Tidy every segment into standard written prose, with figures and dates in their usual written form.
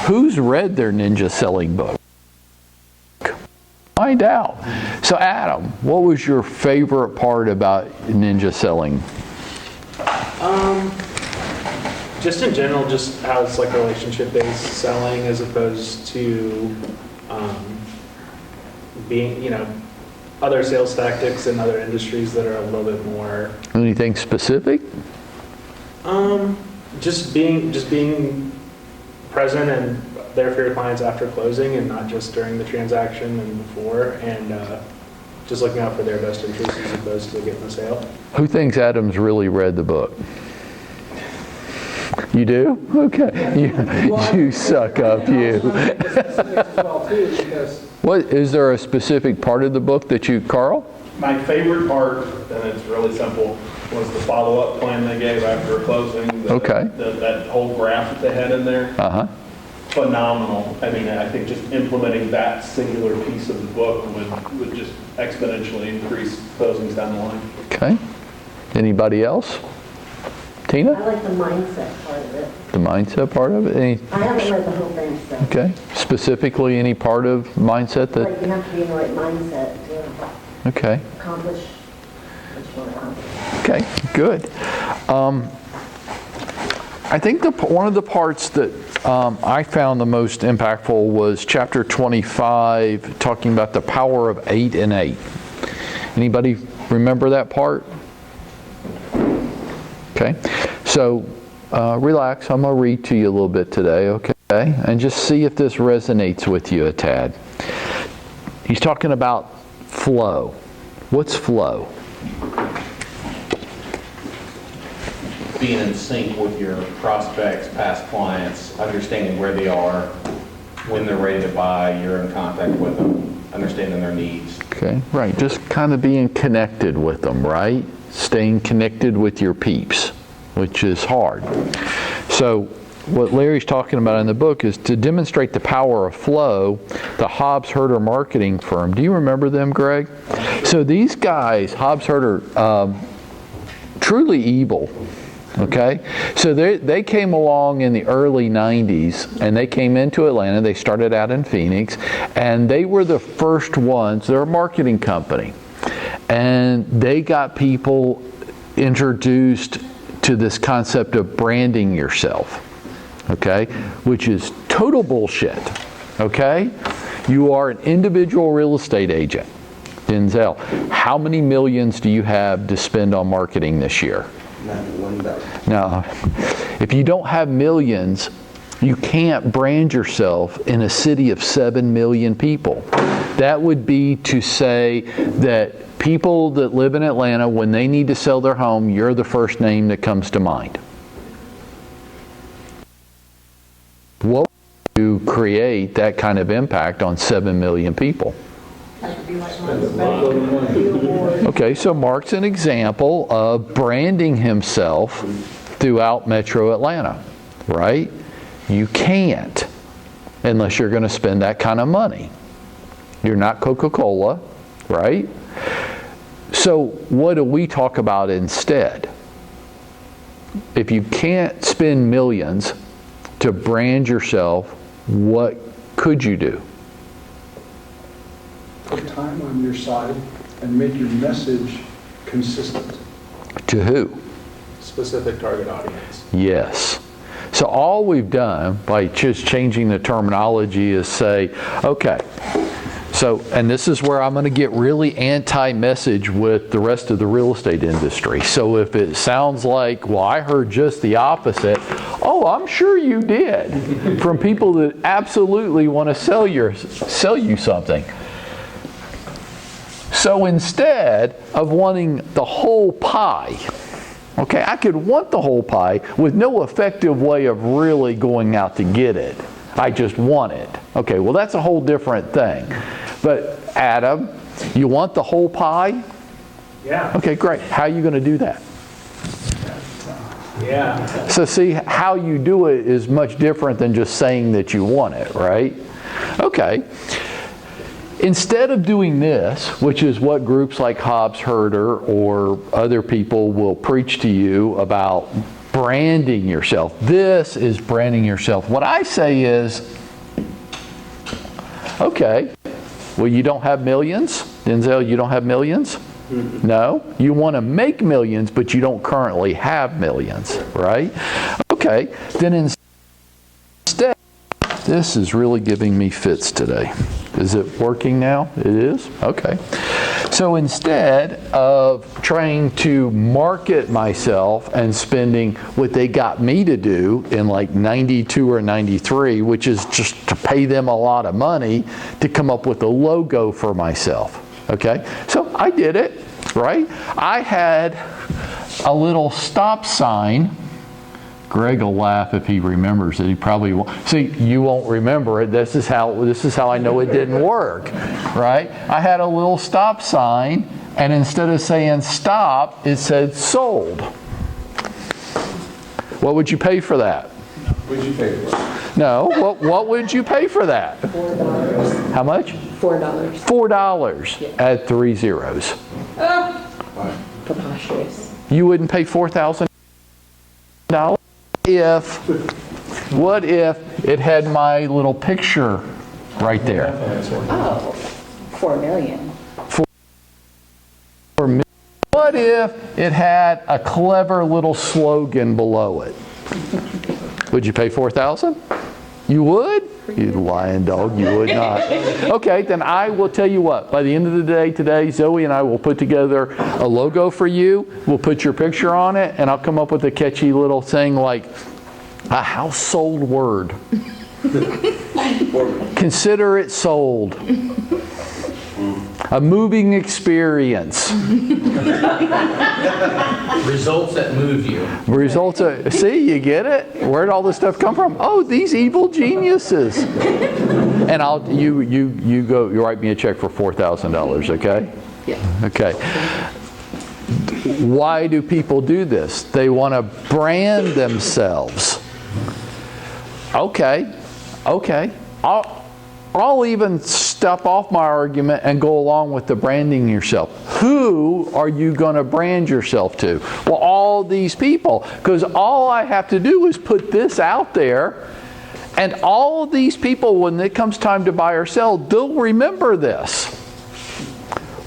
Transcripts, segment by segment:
Who's read their ninja selling book? Find out. So Adam, what was your favorite part about ninja selling? Just in general, just how it's like relationship-based selling as opposed to being, other sales tactics in other industries that are a little bit more. Anything specific? Just being present and there for your clients after closing and not just during the transaction and before, and just looking out for their best interests as opposed to getting the sale. Who thinks Adam's really read the book? You do? Okay. You suck up, you. What, is there a specific part of the book that you, Carl? My favorite part, and it's really simple, was the follow-up plan they gave after closing. Okay. That whole graph that they had in there. Uh-huh. Phenomenal. I mean, I think just implementing that singular piece of the book would just exponentially increase closings down the line. Okay. Anybody else? Tina? I like the mindset part of it. The mindset part of it? I haven't read the whole thing, so. Okay. Specifically, any part of mindset that? Like you have to be in the right mindset to Okay. accomplish what you want to accomplish. Okay, good. I think one of the parts that I found the most impactful was chapter 25, talking about the power of 8 and 8. Anybody remember that part? Okay, so relax. I'm going to read to you a little bit today, okay? And just see if this resonates with you a tad. He's talking about flow. What's flow? Being in sync with your prospects, past clients, understanding where they are, when they're ready to buy, you're in contact with them, understanding their needs. Okay, right. Just kind of being connected with them, right? Staying connected with your peeps, which is hard. So what Larry's talking about in the book is to demonstrate the power of flow, the Hobbs Herder marketing firm. Do you remember them, Greg? So these guys, Hobbs Herder, truly evil. Okay, so they came along in the early 90s and they came into Atlanta. They started out in Phoenix and they were the first ones. They're a marketing company and they got people introduced to this concept of branding yourself, okay, which is total bullshit, okay? You are an individual real estate agent. Denzel, how many millions do you have to spend on marketing this year? Now, if you don't have millions, you can't brand yourself in a city of 7 million people. That would be to say that people that live in Atlanta, when they need to sell their home, you're the first name that comes to mind. What would you create that kind of impact on 7 million people? Okay, so Mark's an example of branding himself throughout Metro Atlanta, right? You can't unless you're going to spend that kind of money. You're not Coca-Cola, right? So what do we talk about instead? If you can't spend millions to brand yourself, what could you do? Put time on your side and make your message consistent. To who? Specific target audience. Yes. So all we've done by just changing the terminology is say, okay, so, and this is where I'm going to get really anti-message with the rest of the real estate industry. So if it sounds like, well, I heard just the opposite, oh, I'm sure you did, from people that absolutely want to sell you something. So instead of wanting the whole pie, okay, I could want the whole pie with no effective way of really going out to get it. I just want it. Okay, well that's a whole different thing. But Adam, you want the whole pie? Yeah. Okay, great. How are you going to do that? Yeah. So see, how you do it is much different than just saying that you want it, right? Okay. Instead of doing this, which is what groups like Hobbs Herder or other people will preach to you about branding yourself, this is branding yourself. What I say is, Okay. Well, you don't have millions? Denzel, you don't have millions? No. You want to make millions, but you don't currently have millions, right? Okay. Then instead, this is really giving me fits today. Is it working now? It is? Okay. So instead of trying to market myself and spending what they got me to do in like 92 or 93, which is just to pay them a lot of money to come up with a logo for myself. Okay? So I did it, right? I had a little stop sign. Greg will laugh if he remembers it. He probably won't. See, you won't remember it. This is how I know it didn't work, right? I had a little stop sign, and instead of saying stop, it said sold. What would you pay for that? What'd you pay for it? No. What would you pay for that? $4. How much? $4. $4. Yeah. Add 3 zeros. Preposterous. You wouldn't pay $4,000? What if it had my little picture right there? Oh, $4 million. What if it had a clever little slogan below it? Would you pay $4,000? You would? You lying dog, you would not. Okay, then I will tell you what. By the end of the day today, Zoe and I will put together a logo for you. We'll put your picture on it, and I'll come up with a catchy little thing like a household word. Consider it sold. A moving experience. Results that move you. Results of, see, you get it? Where'd all this stuff come from? Oh, these evil geniuses. And you write me a check for $4,000, okay? Yeah. Okay. Why do people do this? They want to brand themselves. Okay. I'll even step off my argument and go along with the branding yourself. Who are you going to brand yourself to? Well, all these people. Because all I have to do is put this out there, and all of these people, when it comes time to buy or sell, they'll remember this.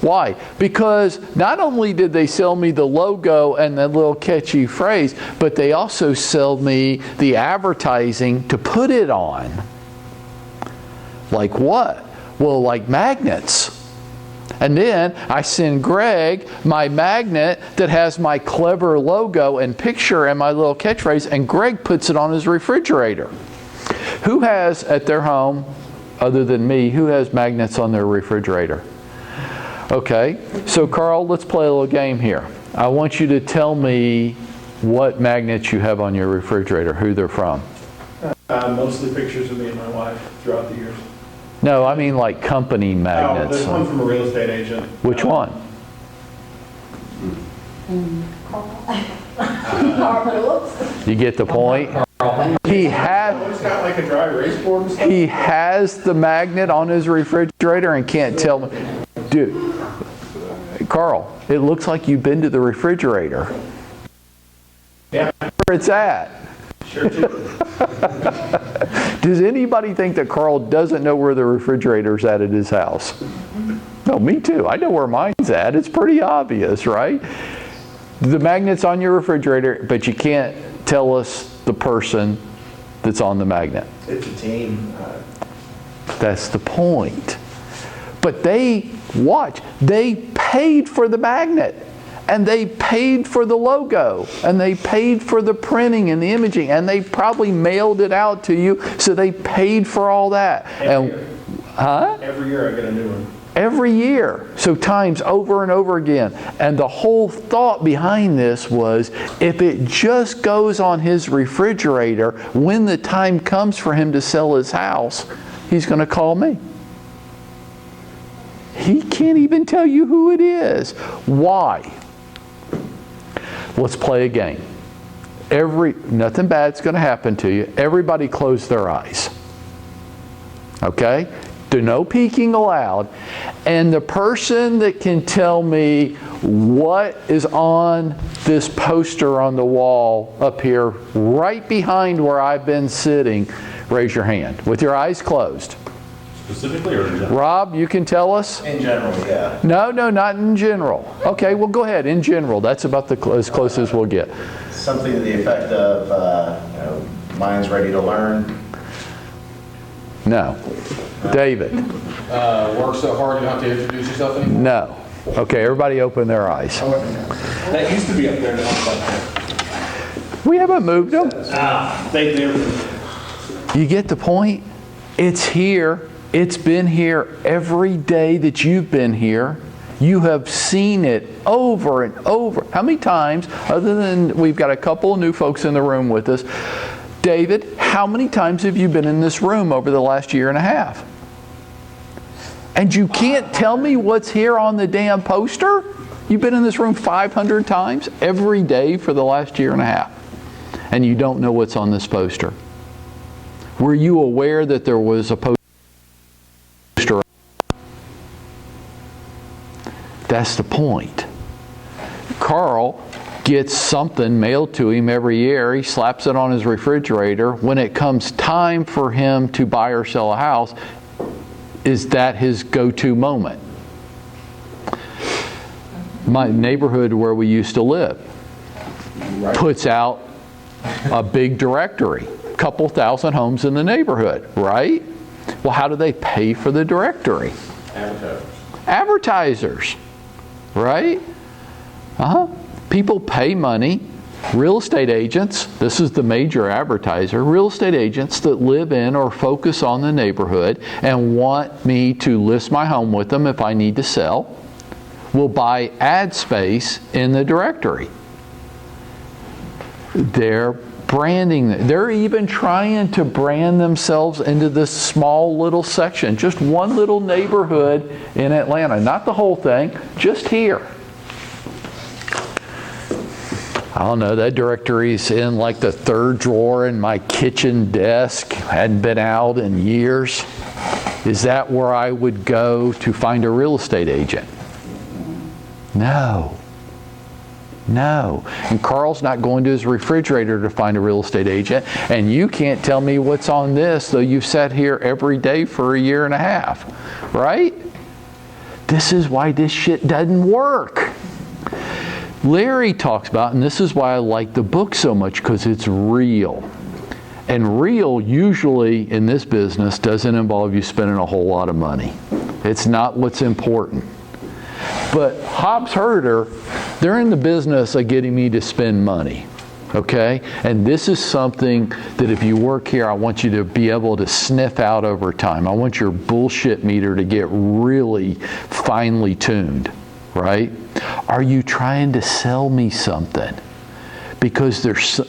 Why? Because not only did they sell me the logo and the little catchy phrase, but they also sold me the advertising to put it on. Like what? Well, like magnets. And then I send Greg my magnet that has my clever logo and picture and my little catchphrase, and Greg puts it on his refrigerator. Who has at their home, other than me, who has magnets on their refrigerator? Okay, so Carl, let's play a little game here. I want you to tell me what magnets you have on your refrigerator, who they're from. Mostly pictures of me and my wife throughout the years. No, I mean like company Oh, magnets. there's one from a real estate agent. Which one? You get the point? He It's got like a dry erase board and stuff. He has the magnet on his refrigerator and can't tell me. Dude, Carl, it looks like you've been to the refrigerator. Yeah, Where it's at. sure do. Does anybody think that Carl doesn't know where the refrigerator's at his house? No, me too. I know where mine's at. It's pretty obvious, right? The magnet's on your refrigerator, but you can't tell us the person that's on the magnet. It's a team. That's the point. But they paid for the magnet, and they paid for the logo, and they paid for the printing and the imaging, and they probably mailed it out to you, so they paid for all that. Every year I get a new one. Every year. So times over and over again. And the whole thought behind this was, if it just goes on his refrigerator, when the time comes for him to sell his house, he's going to call me. He can't even tell you who it is. Why? Let's play a game. Nothing bad's going to happen to you. Everybody close their eyes. Okay? Do no peeking allowed. And the person that can tell me what is on this poster on the wall up here, right behind where I've been sitting, raise your hand with your eyes closed. specifically or in general? Rob, you can tell us? In general, yeah. No, not in general. Okay, well, go ahead. In general, that's about as close as we'll get. Something to the effect of, mine's ready to learn. No. David? Work so hard you don't have to introduce yourself anymore? No. Okay, everybody open their eyes. That used to be up there now. We haven't moved them. They're You get the point? It's here. It's been here every day that you've been here. You have seen it over and over. How many times, other than we've got a couple of new folks in the room with us, David, how many times have you been in this room over the last year and a half? And you can't tell me what's here on the damn poster? You've been in this room 500 times every day for the last year and a half. And you don't know what's on this poster. Were you aware that there was a poster? That's the point. Carl gets something mailed to him every year. He slaps it on his refrigerator. When it comes time for him to buy or sell a house, is that his go-to moment? My neighborhood where we used to live puts out a big directory, a couple thousand homes in the neighborhood, right? Well, how do they pay for the directory? Advertisers, right? People pay money. Real estate agents, this is the major advertiser, real estate agents that live in or focus on the neighborhood and want me to list my home with them if I need to sell, will buy ad space in the directory. They're branding, they're even trying to brand themselves into this small little section, just one little neighborhood in Atlanta, not the whole thing, just here. I don't know, that directory's in like the third drawer in my kitchen desk, hadn't been out in years. Is that where I would go to find a real estate agent? No. No. And Carl's not going to his refrigerator to find a real estate agent, and you can't tell me what's on this, though you've sat here every day for a year and a half, right? This is why this shit doesn't work. Larry talks about, and this is why I like the book so much, because it's real. And real usually in this business doesn't involve you spending a whole lot of money. It's not what's important. But Hobbs Herder, they're in the business of getting me to spend money. Okay? And this is something that if you work here, I want you to be able to sniff out over time. I want your bullshit meter to get really finely tuned. Right? Are you trying to sell me something? Because there's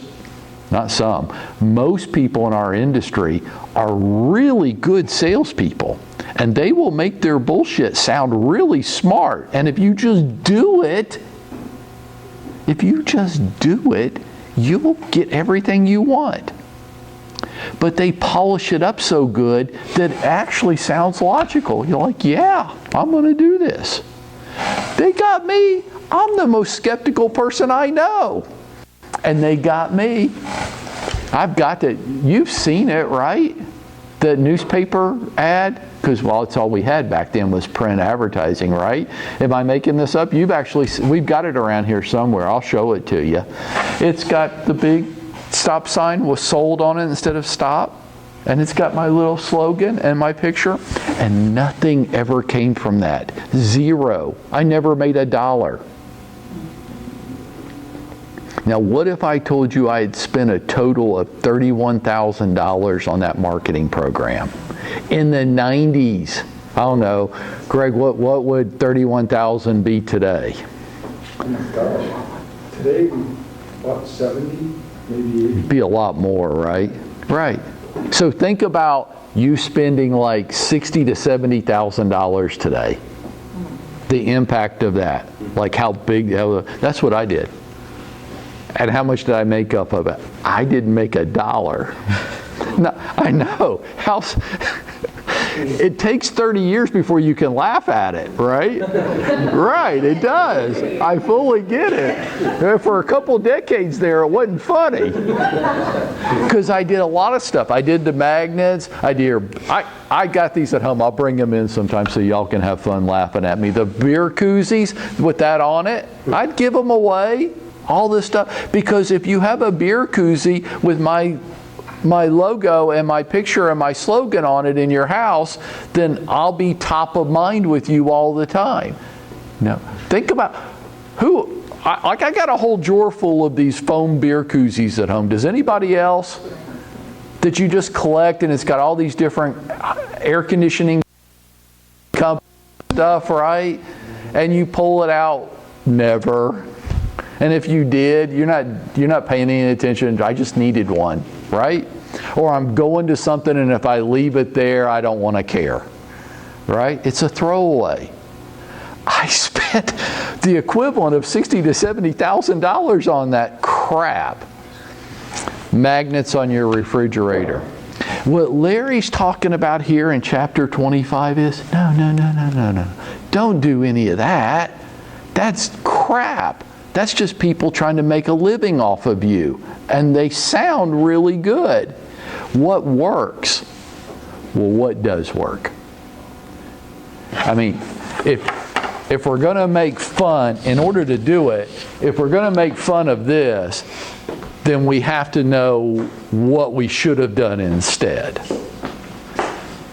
not some. Most people in our industry are really good salespeople, and they will make their bullshit sound really smart. And if you just do it, you'll get everything you want. But they polish it up so good that it actually sounds logical. You're like, yeah, I'm going to do this. They got me. I'm the most skeptical person I know. And they got me. I've got that. You've seen it, right? The newspaper ad? Because, well, it's all we had back then was print advertising, right? Am I making this up? We've got it around here somewhere. I'll show it to you. It's got the big stop sign was sold on it instead of stop. And it's got my little slogan and my picture. And nothing ever came from that. Zero. I never made $1. Now, what if I told you I had spent a total of $31,000 on that marketing program? In the 90s. I don't know. Greg, what would $31,000 be today? Oh my gosh. Today, what, 70, maybe 80? It'd be a lot more, right? Right. So think about you spending like $60,000 to $70,000 today. The impact of that. Like how big, that's what I did. And how much did I make up of it? I didn't make $1. No, I know. It takes 30 years before you can laugh at it, right? Right, it does. I fully get it. For a couple decades there, it wasn't funny. Because I did a lot of stuff. I did the magnets. I got these at home. I'll bring them in sometime so y'all can have fun laughing at me. The beer koozies with that on it, I'd give them away. All this stuff. Because if you have a beer koozie with my logo and my picture and my slogan on it in your house, then I'll be top of mind with you all the time. Now, think about I got a whole drawer full of these foam beer koozies at home. Does anybody else that you just collect, and it's got all these different air conditioning stuff, right? And you pull it out? Never. And if you did, you're not paying any attention. I just needed one, right? Or I'm going to something, and if I leave it there, I don't want to care, right? It's a throwaway. I spent the equivalent of $60,000 to $70,000 on that crap. Magnets on your refrigerator. What Larry's talking about here in chapter 25 is, no. Don't do any of that. That's crap. That's just people trying to make a living off of you. And they sound really good. What works? Well, what does work? I mean, if we're going to make fun, in order to do it, if we're going to make fun of this, then we have to know what we should have done instead.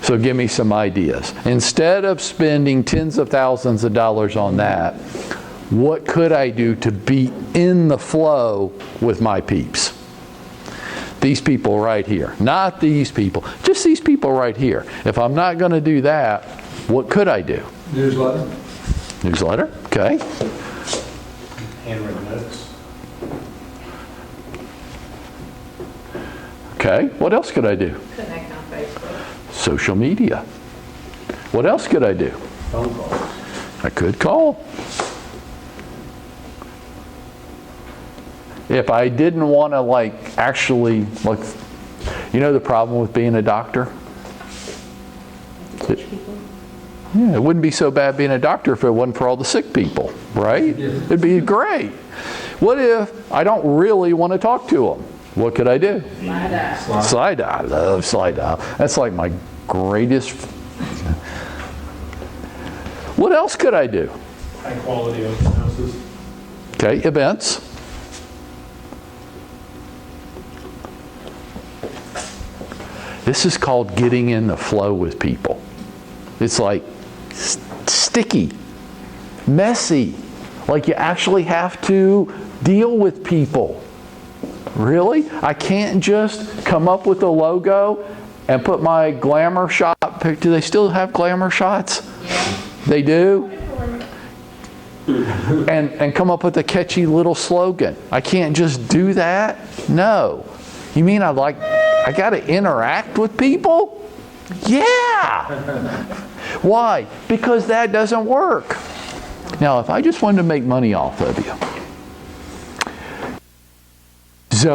So give me some ideas. Instead of spending tens of thousands of dollars on that, what could I do to be in the flow with my peeps? These people right here. Not these people. Just these people right here. If I'm not going to do that, what could I do? Newsletter. Newsletter? Okay. Handwritten notes. Okay. What else could I do? Connect on Facebook. Social media. What else could I do? Phone calls. I could call. If I didn't want to actually, you know the problem with being a doctor? Yeah, it wouldn't be so bad being a doctor if it wasn't for all the sick people, right? It'd be great. What if I don't really want to talk to them? What could I do? Slide dial. I love slide dial. That's like my greatest. What else could I do? High quality open houses. Okay, events. This is called getting in the flow with people. It's like sticky, messy. Like you actually have to deal with people. Really? I can't just come up with a logo and put my glamour shot. Do they still have glamour shots? Yeah. They do? And come up with a catchy little slogan. I can't just do that? No. You mean I got to interact with people? Yeah. Why? Because that doesn't work. Now, if I just wanted to make money off of you, so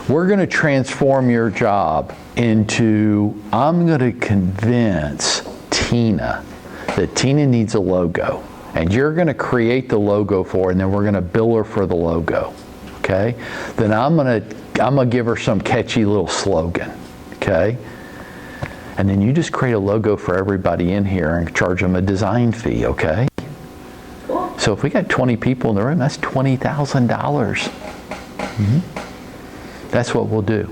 we're going to transform your job into, I'm going to convince Tina that Tina needs a logo. And you're going to create the logo for her, and then we're going to bill her for the logo. Okay? Then I'm going to give her some catchy little slogan. Okay? And then you just create a logo for everybody in here and charge them a design fee, okay? Cool. So if we got 20 people in the room, that's $20,000. Mm-hmm. That's what we'll do.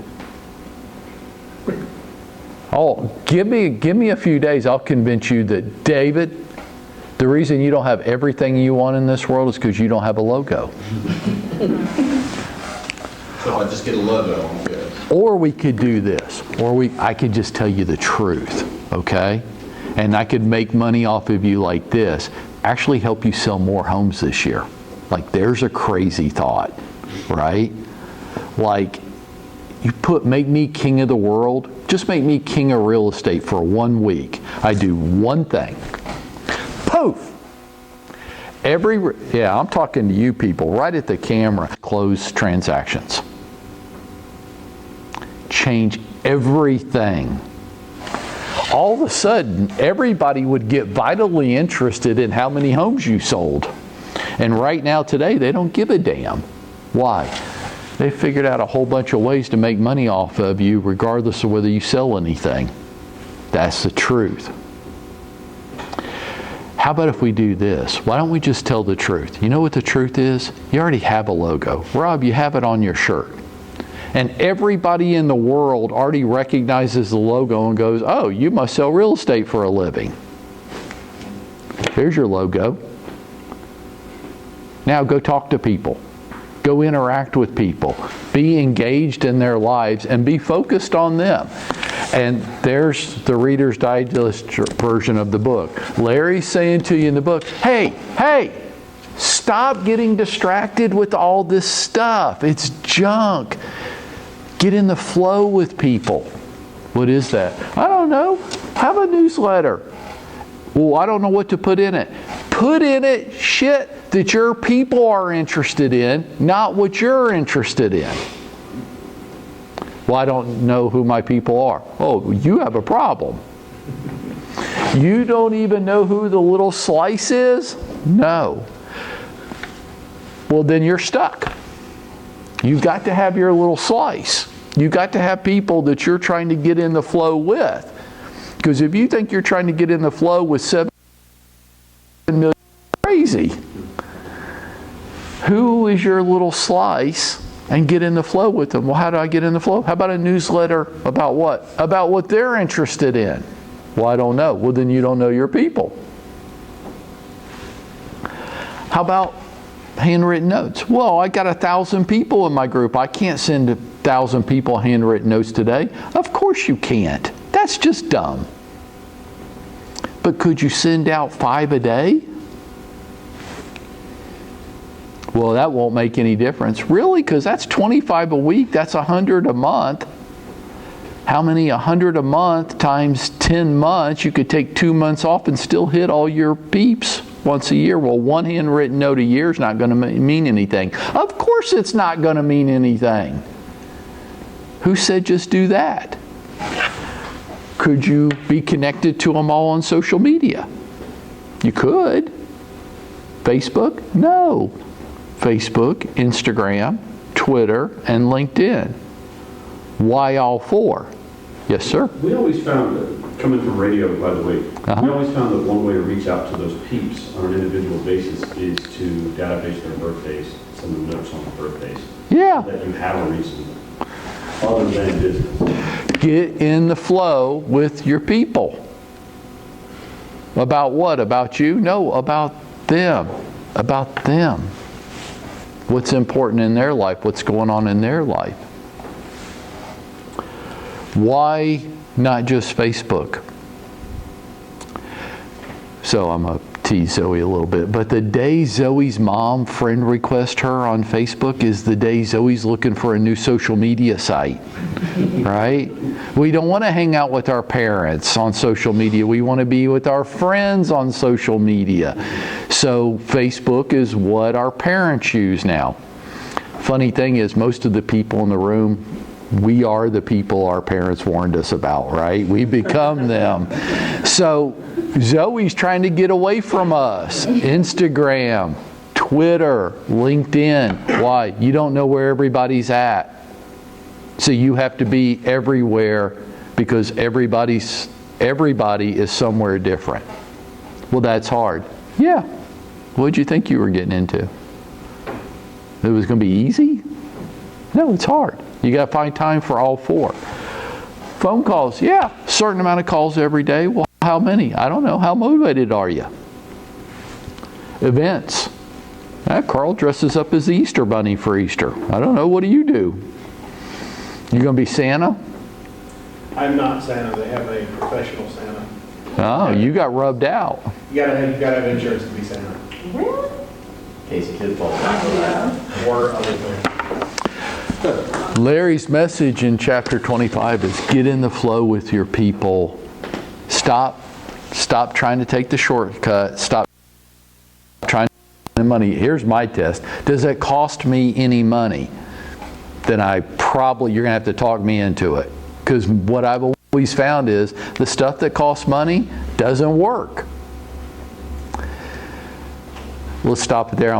Oh, give me a few days. I'll convince you that, David, the reason you don't have everything you want in this world is because you don't have a logo. So if I just get a logo, I'm good. Or we could do this. I could just tell you the truth, okay? And I could make money off of you like this. Actually help you sell more homes this year. Like, there's a crazy thought, right? Like, make me king of the world. Just make me king of real estate for 1 week. I do one thing. Poof! I'm talking to you people right at the camera. Close transactions. Change everything. all of a sudden, everybody would get vitally interested in how many homes you sold. And right now, today, they don't give a damn. Why? They figured out a whole bunch of ways to make money off of you, regardless of whether you sell anything. That's the truth. How about if we do this? Why don't we just tell the truth? You know what the truth is? You already have a logo. Rob, you have it on your shirt. And everybody in the world already recognizes the logo and goes, oh, you must sell real estate for a living. There's your logo. Now go talk to people. Go interact with people. Be engaged in their lives and be focused on them. And there's the Reader's Digest version of the book. Larry's saying to you in the book, hey, stop getting distracted with all this stuff. It's junk. Get in the flow with people. What is that? I don't know. Have a newsletter. Well, I don't know what to put in it. Put in it shit that your people are interested in, not what you're interested in. Well, I don't know who my people are. Oh, you have a problem. You don't even know who the little slice is? No. Well, then you're stuck. You've got to have your little slice. You've got to have people that you're trying to get in the flow with. Because if you think you're trying to get in the flow with 7 million, crazy. Who is your little slice? And get in the flow with them. Well, how do I get in the flow? How about a newsletter about what? About what they're interested in. Well, I don't know. Well, then you don't know your people. How about handwritten notes? Well, I got 1,000 people in my group. I can't send 1,000 people handwritten notes today. Of course you can't. That's just dumb. But could you send out 5 a day? Well, that won't make any difference. Really? Because that's 25 a week. That's 100 a month. How many 100 a month times 10 months? You could take 2 months off and still hit all your peeps once a year. Well, one handwritten note a year is not going to mean anything. Of course it's not going to mean anything. Who said just do that? Could you be connected to them all on social media? You could. Facebook? No. Facebook, Instagram, Twitter, and LinkedIn. Why all 4? Yes, sir? We always found that, coming from radio, by the way, we always found that one way to reach out to those peeps on an individual basis is to database their birthdays, send them notes on their birthdays. Yeah. So that you have a reason other than business. Get in the flow with your people. About what? About you? No, about them. About them. What's important in their life? What's going on in their life? Why not just Facebook? So I'm going to tease Zoe a little bit. But the day Zoe's mom friend requests her on Facebook is the day Zoe's looking for a new social media site. Right? We don't want to hang out with our parents on social media. We want to be with our friends on social media. So Facebook is what our parents use now. Funny thing is, most of the people in the room, we are the people our parents warned us about, right? We become them. So Zoe's trying to get away from us. Instagram, Twitter, LinkedIn. Why? You don't know where everybody's at. So you have to be everywhere because everybody is somewhere different. Well, that's hard. Yeah. What did you think you were getting into? It was going to be easy? No, it's hard. You got to find time for all 4. Phone calls, yeah, certain amount of calls every day. Well, how many? I don't know. How motivated are you? Events. Carl dresses up as the Easter Bunny for Easter. I don't know. What do? You going to be Santa? I'm not Santa. They have a professional Santa. Oh, you got rubbed out. You gotta have insurance to be Santa. Really? In case a kid falls down. Or other things. Larry's message in chapter 25 is get in the flow with your people. Stop trying to take the shortcut. Stop trying to spend money. Here's my test. Does it cost me any money? Then you're going to have to talk me into it. Because what I've he's found is the stuff that costs money doesn't work. Let's stop it there.